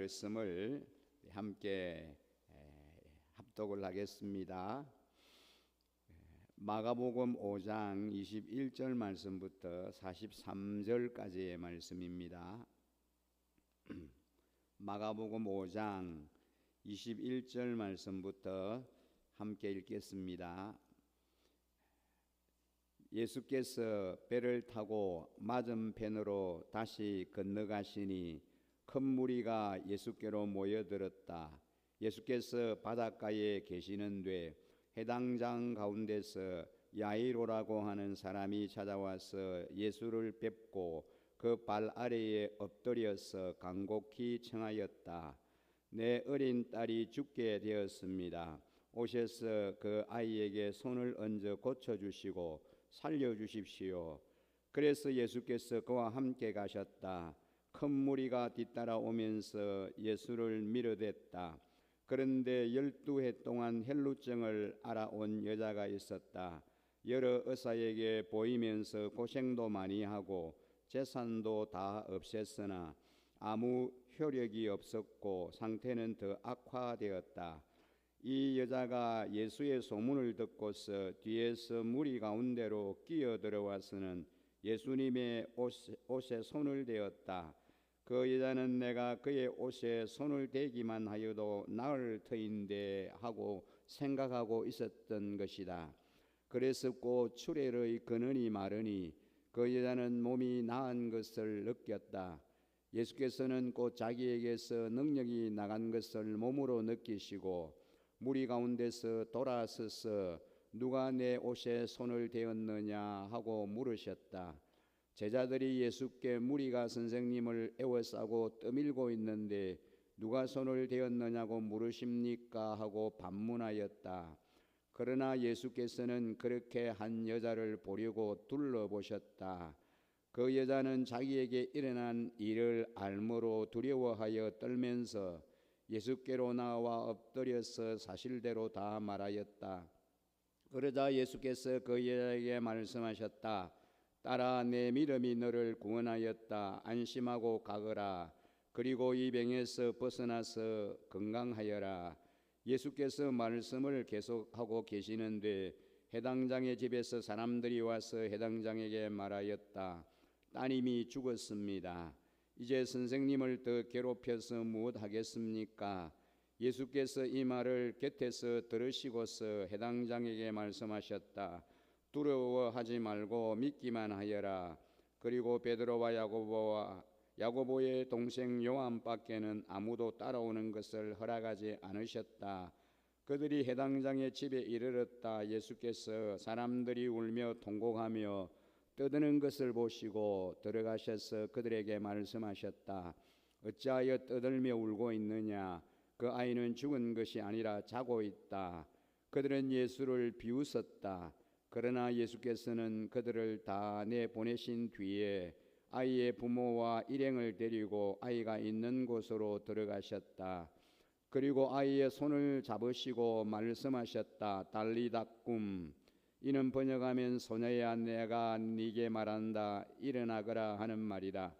말씀을 함께 합독을 하겠습니다. 마가복음 5장 21절 말씀부터 43절까지의 말씀입니다. 마가복음 5장 21절 말씀부터 함께 읽겠습니다. 예수께서 배를 타고 맞은편으로 다시 건너가시니 큰 무리가 예수께로 모여들었다. 예수께서 바닷가에 계시는데 해당장 가운데서 야이로라고 하는 사람이 찾아와서 예수를 뵙고 그 발 아래에 엎드려서 간곡히 청하였다. 내 어린 딸이 죽게 되었습니다. 오셔서 그 아이에게 손을 얹어 고쳐주시고 살려주십시오. 그래서 예수께서 그와 함께 가셨다. 큰 무리가 뒤따라오면서 예수를 밀어댔다. 그런데 12해 동안 혈루증을 앓아온 여자가 있었다. 여러 의사에게 보이면서 고생도 많이 하고 재산도 다 없앴으나 아무 효력이 없었고 상태는 더 악화되었다. 이 여자가 예수의 소문을 듣고서 뒤에서 무리 가운데로 끼어들어와서는 예수님의 옷에 손을 대었다. 그 여자는 내가 그의 옷에 손을 대기만 하여도 나을 터인데 하고 생각하고 있었던 것이다. 그래서 곧 출혈의 근원이 마르니 그 여자는 몸이 나은 것을 느꼈다. 예수께서는 곧 자기에게서 능력이 나간 것을 몸으로 느끼시고 무리 가운데서 돌아서서 누가 내 옷에 손을 대었느냐 하고 물으셨다. 제자들이 예수께 무리가 선생님을 에워싸고 떠밀고 있는데 누가 손을 대었느냐고 물으십니까 하고 반문하였다. 그러나 예수께서는 그렇게 한 여자를 보려고 둘러보셨다. 그 여자는 자기에게 일어난 일을 알므로 두려워하여 떨면서 예수께로 나와 엎드려서 사실대로 다 말하였다. 그러자 예수께서 그 여자에게 말씀하셨다. 딸아, 내 믿음이 너를 구원하였다. 안심하고 가거라. 그리고 이 병에서 벗어나서 건강하여라. 예수께서 말씀을 계속하고 계시는데 해당장의 집에서 사람들이 와서 해당장에게 말하였다. 따님이 죽었습니다. 이제 선생님을 더 괴롭혀서 무엇하겠습니까? 예수께서 이 말을 곁에서 들으시고서 해당장에게 말씀하셨다. 두려워하지 말고 믿기만 하여라. 그리고 베드로와 야고보의 동생 요한밖에는 아무도 따라오는 것을 허락하지 않으셨다. 그들이 해당장의 집에 이르렀다. 예수께서 사람들이 울며 통곡하며 떠드는 것을 보시고 들어가셔서 그들에게 말씀하셨다. 어찌하여 떠들며 울고 있느냐? 그 아이는 죽은 것이 아니라 자고 있다. 그들은 예수를 비웃었다. 그러나 예수께서는 그들을 다 내보내신 뒤에 아이의 부모와 일행을 데리고 아이가 있는 곳으로 들어가셨다. 그리고 아이의 손을 잡으시고 말씀하셨다. 달리다꿈. 이는 번역하면 소녀야 내가 네게 말한다. 일어나거라 하는 말이다.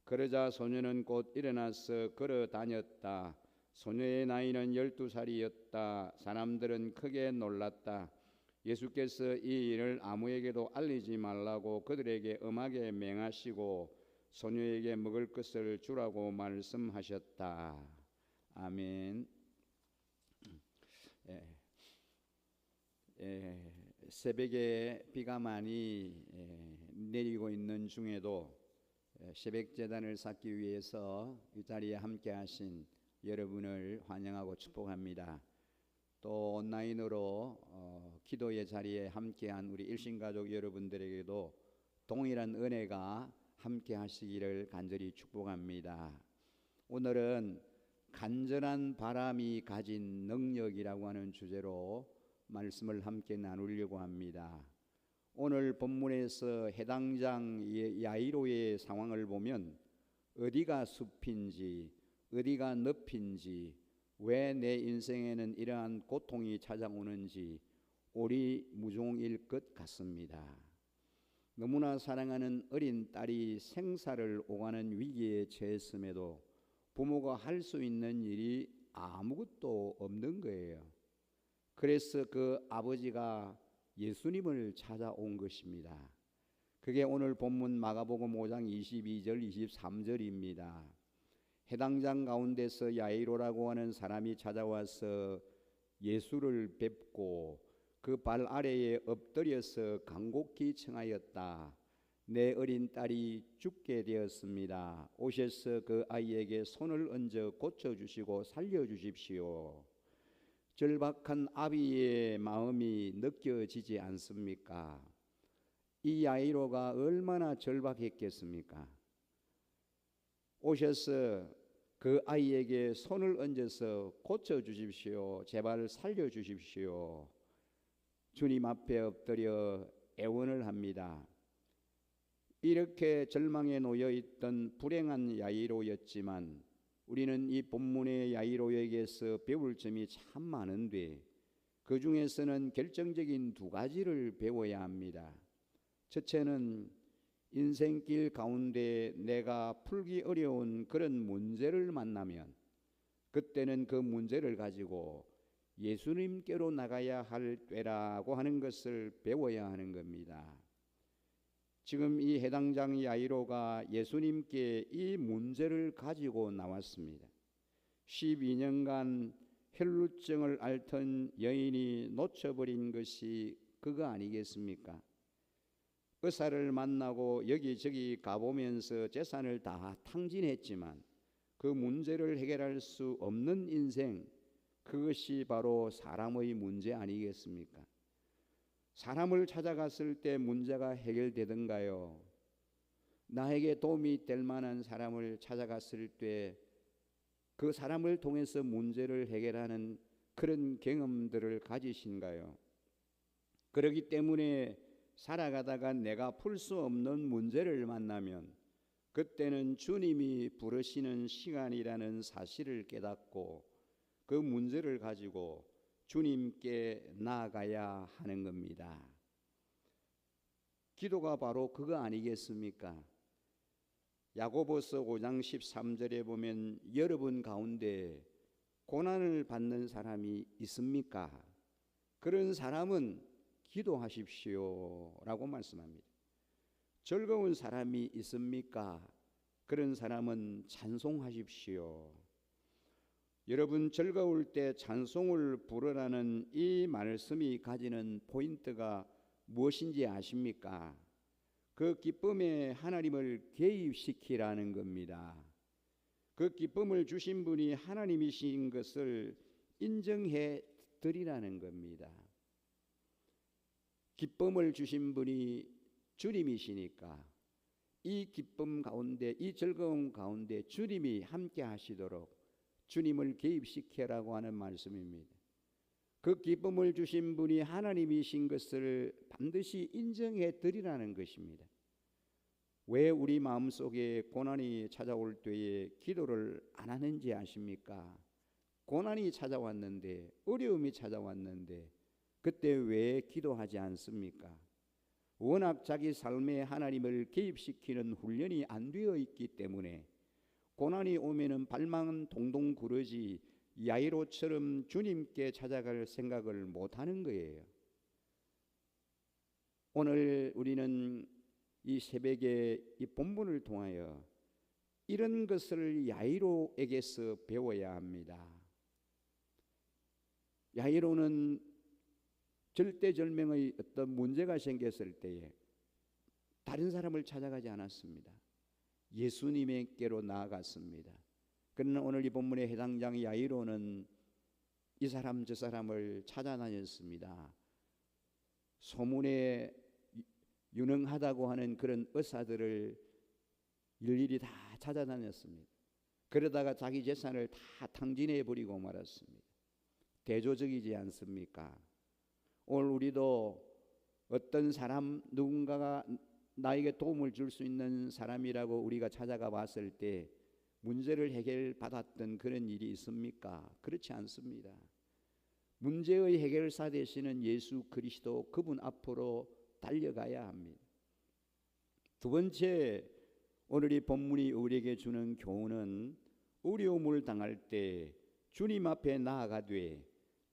그러자 소녀는 곧 일어나서 걸어 다녔다. 소녀의 나이는 12살이었다. 사람들은 크게 놀랐다. 예수께서 이 일을 아무에게도 알리지 말라고 그들에게 엄하게 맹하시고 소녀에게 먹을 것을 주라고 말씀하셨다. 아멘. 새벽에 비가 많이 내리고 있는 중에도 새벽재단을 쌓기 위해서 이 자리에 함께 하신 여러분을 환영하고 축복합니다. 또 온라인으로 기도의 자리에 함께한 우리 일신가족 여러분들에게도 동일한 은혜가 함께 하시기를 간절히 축복합니다. 오늘은 간절한 바람이 가진 능력이라고 하는 주제로 말씀을 함께 나누려고 합니다. 오늘 본문에서 해당장 야이로의 상황을 보면 어디가 숲인지 어디가 늪인지 왜 내 인생에는 이러한 고통이 찾아오는지 오리무중일 것 같습니다. 너무나 사랑하는 어린 딸이 생사를 오가는 위기에 처했음에도 부모가 할 수 있는 일이 아무것도 없는 거예요. 그래서 그 아버지가 예수님을 찾아온 것입니다. 그게 오늘 본문 마가복음 5장 22절 23절입니다. 해당장 가운데서 야이로라고 하는 사람이 찾아와서 예수를 뵙고 그 발 아래에 엎드려서 간곡히 청하였다. 내 어린 딸이 죽게 되었습니다. 오셔서 그 아이에게 손을 얹어 고쳐주시고 살려주십시오. 절박한 아비의 마음이 느껴지지 않습니까? 이 야이로가 얼마나 절박했겠습니까? 오셔서 그 아이에게 손을 얹어서 고쳐주십시오. 제발 살려주십시오. 주님 앞에 엎드려 애원을 합니다. 이렇게 절망에 놓여 있던 불행한 야이로였지만 우리는 이 본문의 야이로에게서 배울 점이 참 많은데 그 중에서는 결정적인 두 가지를 배워야 합니다. 첫째는 인생길 가운데 내가 풀기 어려운 그런 문제를 만나면 그때는 그 문제를 가지고 예수님께로 나가야 할 때라고 하는 것을 배워야 하는 겁니다. 지금 이 해당장 야이로가 예수님께 이 문제를 가지고 나왔습니다. 12년간 혈루증을 앓던 여인이 놓쳐버린 것이 그거 아니겠습니까? 의사를 만나고 여기저기 가보면서 재산을 다 탕진했지만 그 문제를 해결할 수 없는 인생, 그것이 바로 사람의 문제 아니겠습니까? 사람을 찾아갔을 때 문제가 해결되던가요? 나에게 도움이 될 만한 사람을 찾아갔을 때 그 사람을 통해서 문제를 해결하는 그런 경험들을 가지신가요? 그렇기 때문에 살아가다가 내가 풀 수 없는 문제를 만나면 그때는 주님이 부르시는 시간이라는 사실을 깨닫고 그 문제를 가지고 주님께 나아가야 하는 겁니다. 기도가 바로 그거 아니겠습니까? 야고보서 5장 13절에 보면 여러분 가운데 고난을 받는 사람이 있습니까? 그런 사람은 기도하십시오 라고 말씀합니다. 즐거운 사람이 있습니까? 그런 사람은 찬송하십시오. 여러분 즐거울 때 찬송을 부르라는 이 말씀이 가지는 포인트가 무엇인지 아십니까? 그 기쁨에 하나님을 개입시키라는 겁니다. 그 기쁨을 주신 분이 하나님이신 것을 인정해 드리라는 겁니다. 기쁨을 주신 분이 주님이시니까 이 기쁨 가운데, 이 즐거움 가운데 주님이 함께 하시도록 주님을 개입시키라고 하는 말씀입니다. 그 기쁨을 주신 분이 하나님이신 것을 반드시 인정해 드리라는 것입니다. 왜 우리 마음속에 고난이 찾아올 때에 기도를 안 하는지 아십니까? 고난이 찾아왔는데, 어려움이 찾아왔는데 그때 왜 기도하지 않습니까? 워낙 자기 삶에 하나님을 개입시키는 훈련이 안 되어 있기 때문에 고난이 오면은 발망은 동동 구르지 야이로처럼 주님께 찾아갈 생각을 못하는 거예요. 오늘 우리는 이 새벽에 이 본문을 통하여 이런 것을 야이로에게서 배워야 합니다. 야이로는 절대절명의 어떤 문제가 생겼을 때에 다른 사람을 찾아가지 않았습니다. 예수님께로 나아갔습니다. 그러나 오늘 이 본문의 해당장 야이로는 이 사람 저 사람을 찾아다녔습니다. 소문에 유능하다고 하는 그런 의사들을 일일이 다 찾아다녔습니다. 그러다가 자기 재산을 다 탕진해 버리고 말았습니다. 대조적이지 않습니까? 오늘 우리도 어떤 사람, 누군가가 나에게 도움을 줄 수 있는 사람이라고 우리가 찾아가 봤을 때 문제를 해결받았던 그런 일이 있습니까? 그렇지 않습니다. 문제의 해결사 되시는 예수 그리스도, 그분 앞으로 달려가야 합니다. 두 번째, 오늘 이 본문이 우리에게 주는 교훈은 어려움을 당할 때 주님 앞에 나아가되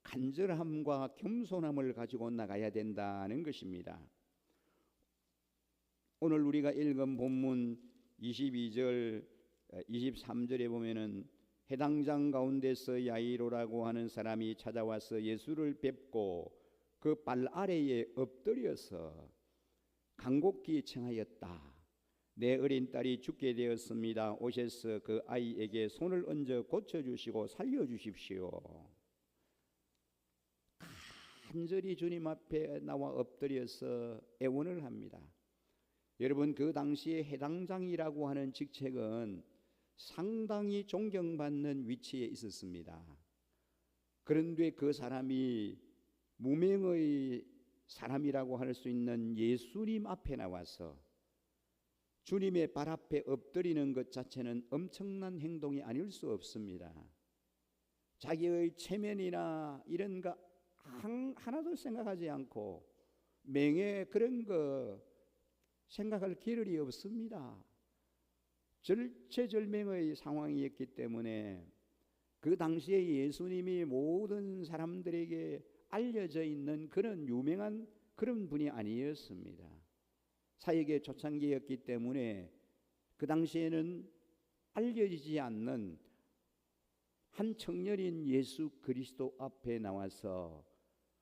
간절함과 겸손함을 가지고 나가야 된다는 것입니다. 오늘 우리가 읽은 본문 22절 23절에 보면은 해당장 가운데서 야이로라고 하는 사람이 찾아와서 예수를 뵙고 그 발 아래에 엎드려서 간곡히 청하였다. 내 어린 딸이 죽게 되었습니다. 오셔서 그 아이에게 손을 얹어 고쳐주시고 살려주십시오. 간절히 주님 앞에 나와 엎드려서 애원을 합니다. 여러분, 그 당시에 해당장이라고 하는 직책은 상당히 존경받는 위치에 있었습니다. 그런데 그 사람이 무명의 사람이라고 할 수 있는 예수님 앞에 나와서 주님의 발 앞에 엎드리는 것 자체는 엄청난 행동이 아닐 수 없습니다. 자기의 체면이나 이런 거 하나도 생각하지 않고 명예 그런 거 생각할 겨를이 없습니다. 절체절명의 상황이었기 때문에 그 당시에 예수님이 모든 사람들에게 알려져 있는 그런 유명한 그런 분이 아니었습니다. 사역의 초창기였기 때문에 그 당시에는 알려지지 않는 한 청년인 예수 그리스도 앞에 나와서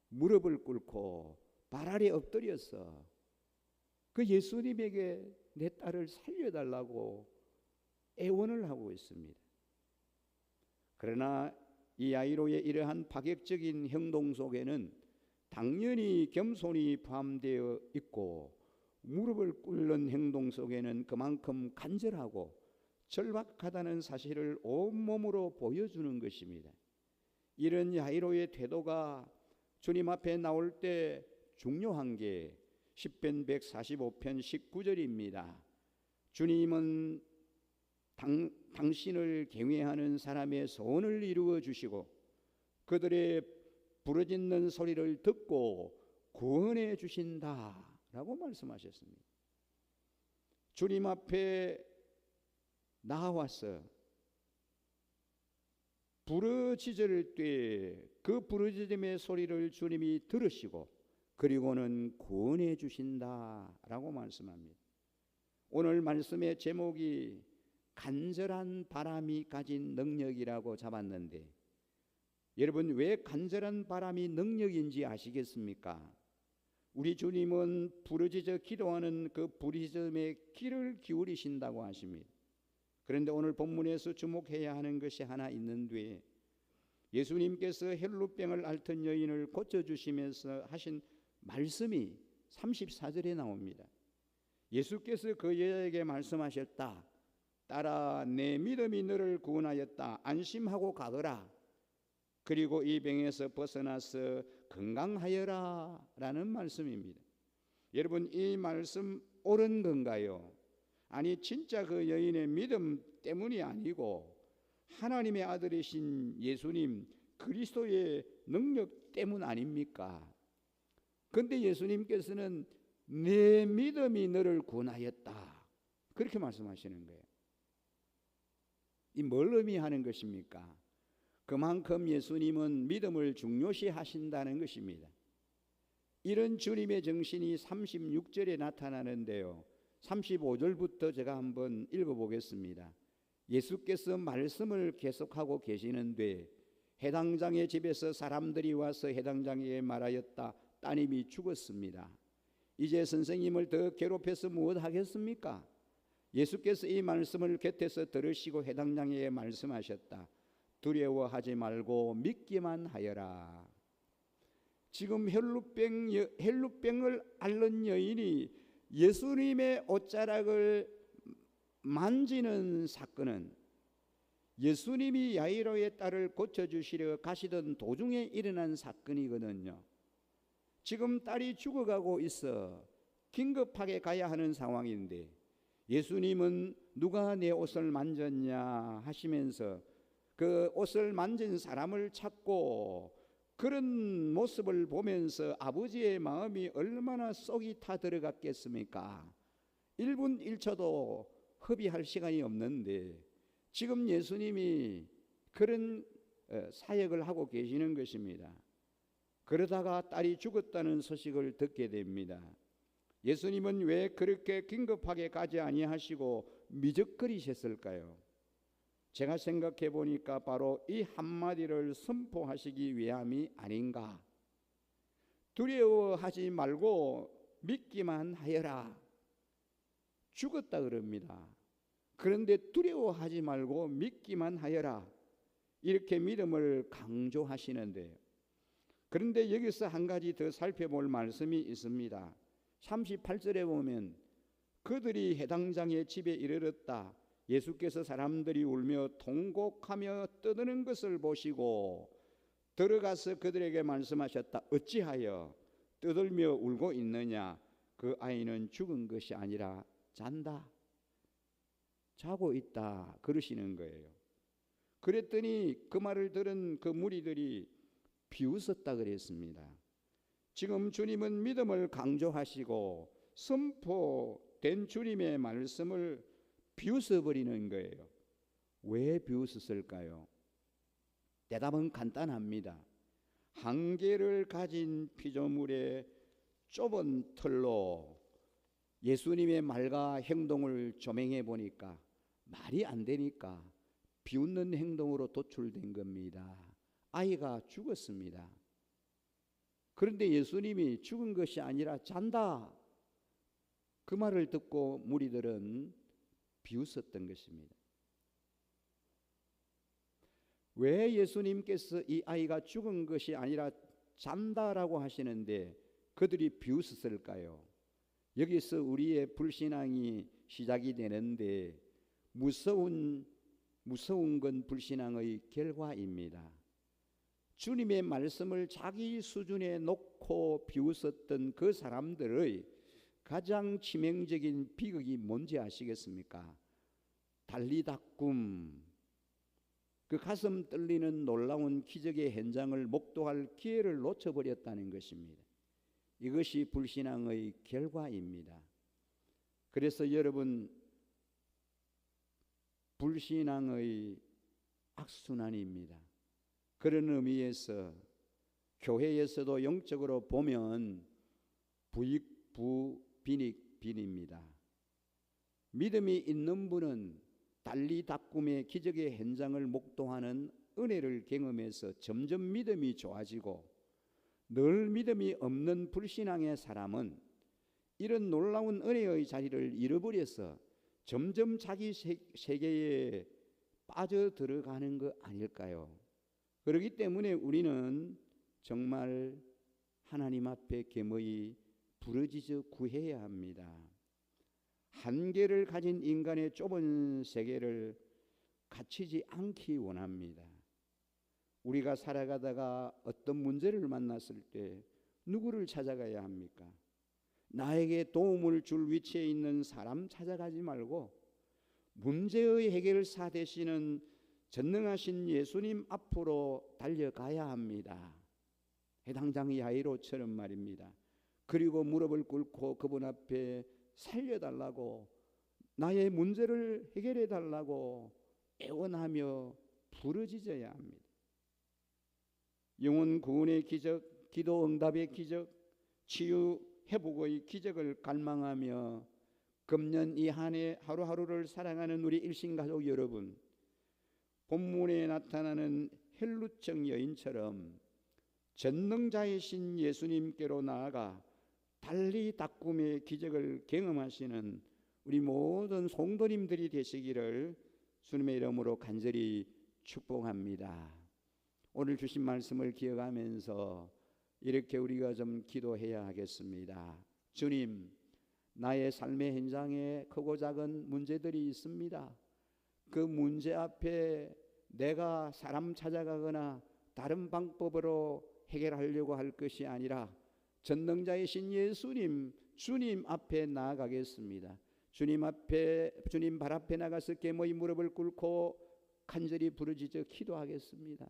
무릎을 꿇고 발 아래 엎드려서 그 예수님에게 내 딸을 살려달라고 애원을 하고 있습니다. 그러나 이 야이로의 이러한 파격적인 행동 속에는 당연히 겸손이 포함되어 있고 무릎을 꿇는 행동 속에는 그만큼 간절하고 절박하다는 사실을 온몸으로 보여주는 것입니다. 이런 야이로의 태도가 주님 앞에 나올 때 중요한 게 시편 145편 19절입니다. 주님은 당신을 경외하는 사람의 소원을 이루어 주시고 그들의 부르짖는 소리를 듣고 구원해 주신다라고 말씀하셨습니다. 주님 앞에 나와서 부르짖을 때 그 부르짖음의 소리를 주님이 들으시고 그리고는 구원해 주신다라고 말씀합니다. 오늘 말씀의 제목이 간절한 바람이 가진 능력이라고 잡았는데 여러분, 왜 간절한 바람이 능력인지 아시겠습니까? 우리 주님은 부르짖어 기도하는 그 부르짖음에 귀를 기울이신다고 하십니다. 그런데 오늘 본문에서 주목해야 하는 것이 하나 있는데 예수님께서 혈루병을 앓던 여인을 고쳐주시면서 하신 말씀이 34절에 나옵니다. 예수께서 그 여자에게 말씀하셨다. 딸아, 내 믿음이 너를 구원하였다. 안심하고 가거라. 그리고 이 병에서 벗어나서 건강하여라 라는 말씀입니다. 여러분, 이 말씀 옳은 건가요? 아니, 진짜 그 여인의 믿음 때문이 아니고 하나님의 아들이신 예수님 그리스도의 능력 때문 아닙니까? 그런데 예수님께서는 내 믿음이 너를 구원하였다 그렇게 말씀하시는 거예요. 이 뭘 의미하는 것입니까? 그만큼 예수님은 믿음을 중요시 하신다는 것입니다. 이런 주님의 정신이 36절에 나타나는데요, 35절부터 제가 한번 읽어보겠습니다. 예수께서 말씀을 계속하고 계시는데 해당장의 집에서 사람들이 와서 해당장에게 말하였다. 따님이 죽었습니다. 이제 선생님을 더 괴롭혀서 무엇 하겠습니까? 예수께서 이 말씀을 곁에서 들으시고 해당장에게 말씀하셨다. 두려워하지 말고 믿기만 하여라. 지금 혈루병을 앓는 여인이 예수님의 옷자락을 만지는 사건은 예수님이 야이로의 딸을 고쳐주시려 가시던 도중에 일어난 사건이거든요. 지금 딸이 죽어가고 있어 긴급하게 가야 하는 상황인데 예수님은 누가 내 옷을 만졌냐 하시면서 그 옷을 만진 사람을 찾고 그런 모습을 보면서 아버지의 마음이 얼마나 쏙이 타 들어갔겠습니까? 1분 1초도 허비할 시간이 없는데 지금 예수님이 그런 사역을 하고 계시는 것입니다. 그러다가 딸이 죽었다는 소식을 듣게 됩니다. 예수님은 왜 그렇게 긴급하게 가지 아니하시고 미적거리셨을까요? 제가 생각해 보니까 바로 이 한마디를 선포하시기 위함이 아닌가. 두려워하지 말고 믿기만 하여라. 죽었다 그럽니다. 그런데 두려워하지 말고 믿기만 하여라. 이렇게 믿음을 강조하시는데요. 그런데 여기서 한 가지 더 살펴볼 말씀이 있습니다. 38절에 보면 그들이 해당장의 집에 이르렀다. 예수께서 사람들이 울며 통곡하며 떠드는 것을 보시고 들어가서 그들에게 말씀하셨다. 어찌하여 떠들며 울고 있느냐? 그 아이는 죽은 것이 아니라 잔다. 자고 있다. 그러시는 거예요. 그랬더니 그 말을 들은 그 무리들이 비웃었다 그랬습니다. 지금 주님은 믿음을 강조하시고 선포된 주님의 말씀을 비웃어버리는 거예요. 왜 비웃었을까요? 대답은 간단합니다. 한계를 가진 피조물의 좁은 틀로 예수님의 말과 행동을 조명해 보니까 말이 안 되니까 비웃는 행동으로 도출된 겁니다. 아이가 죽었습니다. 그런데 예수님이 죽은 것이 아니라 잔다. 그 말을 듣고 무리들은 비웃었던 것입니다. 왜 예수님께서 이 아이가 죽은 것이 아니라 잔다라고 하시는데 그들이 비웃었을까요? 여기서 우리의 불신앙이 시작이 되는데 무서운 건 불신앙의 결과입니다. 주님의 말씀을 자기 수준에 놓고 비웃었던 그 사람들의 가장 치명적인 비극이 뭔지 아시겠습니까? 달리다꿈, 그 가슴 떨리는 놀라운 기적의 현장을 목도할 기회를 놓쳐버렸다는 것입니다. 이것이 불신앙의 결과입니다. 그래서 여러분, 불신앙의 악순환입니다. 그런 의미에서 교회에서도 영적으로 보면 부익부빈입니다. 믿음이 있는 분은 달리다꿈의 기적의 현장을 목도하는 은혜를 경험해서 점점 믿음이 좋아지고, 늘 믿음이 없는 불신앙의 사람은 이런 놀라운 은혜의 자리를 잃어버려서 점점 자기 세계에 빠져들어가는 거 아닐까요? 그렇기 때문에 우리는 정말 하나님 앞에 겸허히 부르짖어 구해야 합니다. 한계를 가진 인간의 좁은 세계를 갇히지 않기 원합니다. 우리가 살아가다가 어떤 문제를 만났을 때 누구를 찾아가야 합니까? 나에게 도움을 줄 위치에 있는 사람 찾아가지 말고 문제의 해결사 되시는 전능하신 예수님 앞으로 달려가야 합니다. 해당장 야이로처럼 말입니다. 그리고 무릎을 꿇고 그분 앞에 살려달라고, 나의 문제를 해결해 달라고 애원하며 부르짖어야 합니다. 영혼 구원의 기적, 기도 응답의 기적, 치유 회복의 기적을 갈망하며 금년 이 한 해 하루하루를 살아가는 우리 일신가족 여러분, 본문에 나타나는 헬루청 여인처럼 전능자이신 예수님께로 나아가 달리다꿈의 기적을 경험하시는 우리 모든 성도님들이 되시기를 주님의 이름으로 간절히 축복합니다. 오늘 주신 말씀을 기억하면서 이렇게 우리가 좀 기도해야 하겠습니다. 주님, 나의 삶의 현장에 크고 작은 문제들이 있습니다. 그 문제 앞에 내가 사람 찾아가거나 다른 방법으로 해결하려고 할 것이 아니라 전능자이신 예수님, 주님 앞에 나아가겠습니다. 주님 발 앞에 나가서 겸허히 무릎을 꿇고 간절히 부르짖어 기도하겠습니다.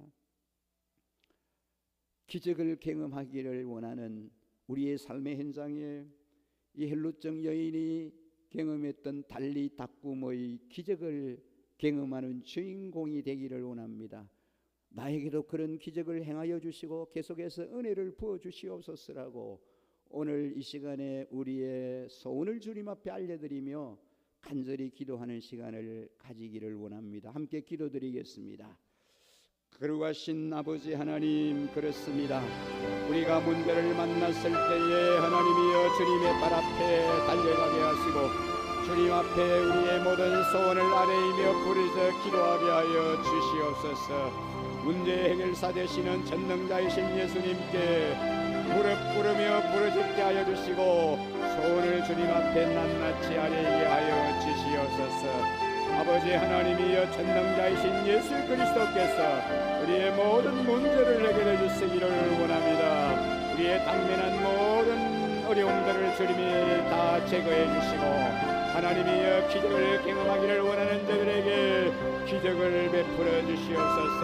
기적을 경험하기를 원하는 우리의 삶의 현장에 이 헬루증 여인이 경험했던 달리다꿈의 기적을 경험하는 주인공이 되기를 원합니다. 나에게도 그런 기적을 행하여 주시고 계속해서 은혜를 부어 주시옵소서라고 오늘 이 시간에 우리의 소원을 주님 앞에 알려드리며 간절히 기도하는 시간을 가지기를 원합니다. 함께 기도드리겠습니다. 거룩하신 아버지 하나님, 그렇습니다. 우리가 문제를 만났을 때에 하나님이여 주님의 발 앞에 달려가게 하시고 주님 앞에 우리의 모든 소원을 아뢰이며 부르짖어 기도하게 하여 주시옵소서. 문제 해결사 되시는 전능자이신 예수님께 무릎 꿇으며 부르짖게 하여 주시고 소원을 주님 앞에 낱낱이 아뢰게 하여 주시옵소서. 아버지 하나님이여 전능자이신 예수 그리스도께서 우리의 모든 문제를 해결해 주시기를 원합니다. 우리의 당면한 모든 어려움들을 주님이 다 제거해 주시고 하나님이여 기적을 경험하기를 원하는 자들에게 기적을 베풀어 주시옵소서.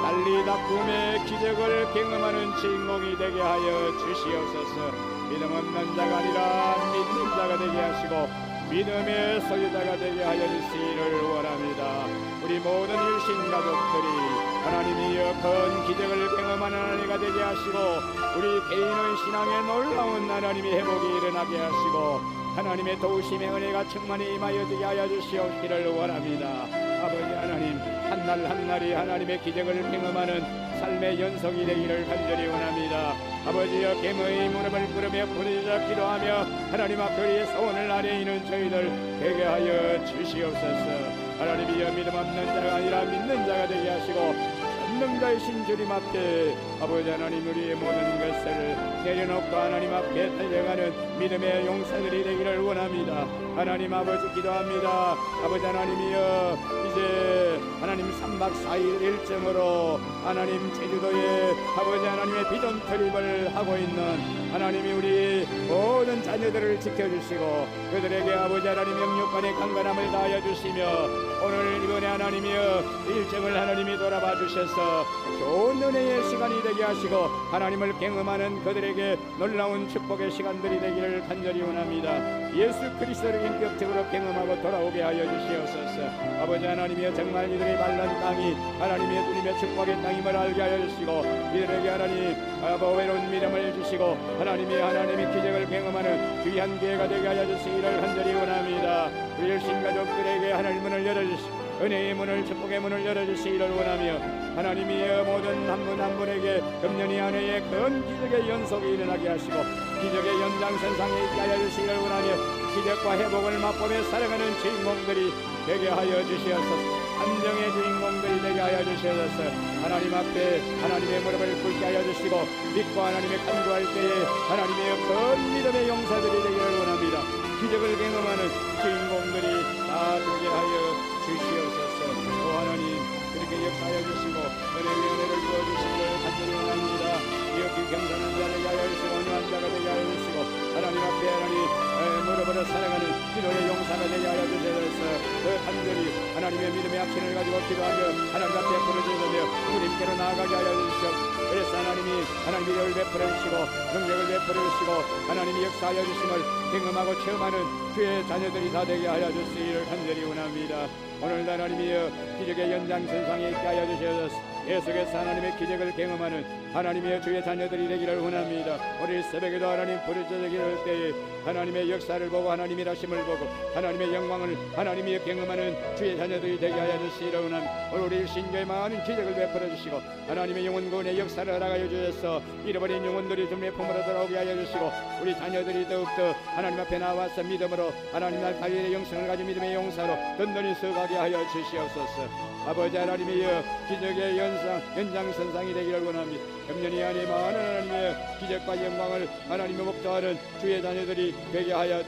달리 다꿈의 기적을 경험하는 주인공이 되게 하여 주시옵소서. 믿음 없는 자가 아니라 믿는 자가 되게 하시고 믿음의 소유자가 되게 하여 주시기를 원합니다. 우리 모든 일신 가족들이 하나님이여 큰 기적을 경험하는 하나님가 되게 하시고 우리 개인의 신앙에 놀라운 하나님의 회복이 일어나게 하시고 하나님의 도우심의 은혜가 충만히 임하여 되게 하여 주시옵기를 원합니다. 아버지 하나님, 한날 한날이 하나님의 기적을 경험하는 삶의 연속이 되기를 간절히 원합니다. 아버지여 개모의 무릎을 꿇으며 부르짖어 기도하며 하나님 앞에 우리의 소원을 아뢰이는 저희들 되게 하여 주시옵소서. 하나님이여 믿음 없는 자가 아니라 믿는 자가 되게 하시고 전능자이신 주님 앞에 아버지 하나님 우리의 모든 것을 내려놓고 하나님 앞에 달려가는 믿음의 용사들이 되기를 원합니다. 하나님 아버지 기도합니다. 아버지 하나님이여 이제 하나님 3박 4일 일정으로 하나님 제주도에 아버지 하나님의 비전 트립을 하고 있는 하나님이 우리 모든 자녀들을 지켜주시고 그들에게 아버지 하나님 영육간의 강건함을 다하여 주시며 오늘 이번에 하나님이여 일정을 하나님이 돌아봐 주셔서 좋은 은혜의 시간이 되게 하시고 하나님을 경험하는 그들에게 놀라운 축복의 시간들이 되기를 간절히 원합니다. 예수 그리스도를 인격적으로 경험하고 돌아오게 하여 주시옵소서. 아버지 하나님이여 정말 이들의 말란 땅이 하나님의 주님의 축복의 땅임을 알게 하여 주시고 이들에게 하나님 외로운 믿음을 주시고 하나님의 기적을 경험하는 귀한 기회가 되게 하여 주시기를 간절히 원합니다. 우리 열심 가족들에게 하나님 문을 열어주시고 은혜의 문을 축복의 문을 열어주시기를 원하며 하나님이여 모든 한 분 한 분에게 금년이 한 해에 큰 기적의 연속이 일어나게 하시고 기적의 연장선상에 있게 하여 주시기를 원하며 기적과 회복을 맛보며 살아가는 주인공들이 되게 하여 주시옵소서. 안정의 주인공들이 되게 하여 주시옵소서. 하나님 앞에 하나님의 무릎을 꿇게 하여 주시고 믿고 하나님의 간구할 때에 하나님의 큰 믿음의 용사들이 되기를 원합니다. 기적을 경험하는 주인공들이 다 되게 하여 주시옵소서. 오 하나님 그렇게 역사하여 주시고 은혜를 부어주시기를 간절히 원합니다. 여기 경건한 자를 하여 주시고 온유한 자가 되게 하여 주시고 하나님 앞에 하나님 무릎으로 살아가는 기도의 용사가 되게 하여 주셔서 그 간절히 하나님의 믿음의 확신을 가지고 기도하며 하나님 앞에 부르짖으며 주님께로 나아가게 하여 주시옵소서. 그래서 하나님이 하나님의 을 베풀어 주시고 능력을 베풀어 주시고 하나님이 역사하여 주심을 경험하고 체험하는 주의 자녀들이 다 되게 하여 주시기를 간절히 원합니다. 오늘도 하나님이여 기적의 연장선상에 있게 하여 주시옵소서. 계속해서 하나님의 기적을 경험하는 하나님의 주의 자녀들이 되기를 원합니다. 오늘 새벽에도 하나님 부르짖을 때에 하나님의 역사를 보고 하나님의 일하심을 보고 하나님의 영광을 하나님이 경험하는 주의 자녀들이 되게 하여 주시기를 원합니다. 오늘 우리 신교에 많은 기적을 베풀어 주시고 하나님의 영혼구원의 역사를 허락하여 주셔서 잃어버린 영혼들이 주님의 품으로 돌아오게 하여 주시고 우리 자녀들이 더욱더 하나님 앞에 나와서 믿음으로 하나님 날 다윗의 영성을 가진 믿음의 용사로 든든히 서가게 하여 주시옵소서. 아버지 하나님이여 기적의 연장선상이 되기를 원합니다. 금년이 아니 많은 하나님의 기적과 영광을 하나님의 목도하는 주의 자녀들이 되게 하여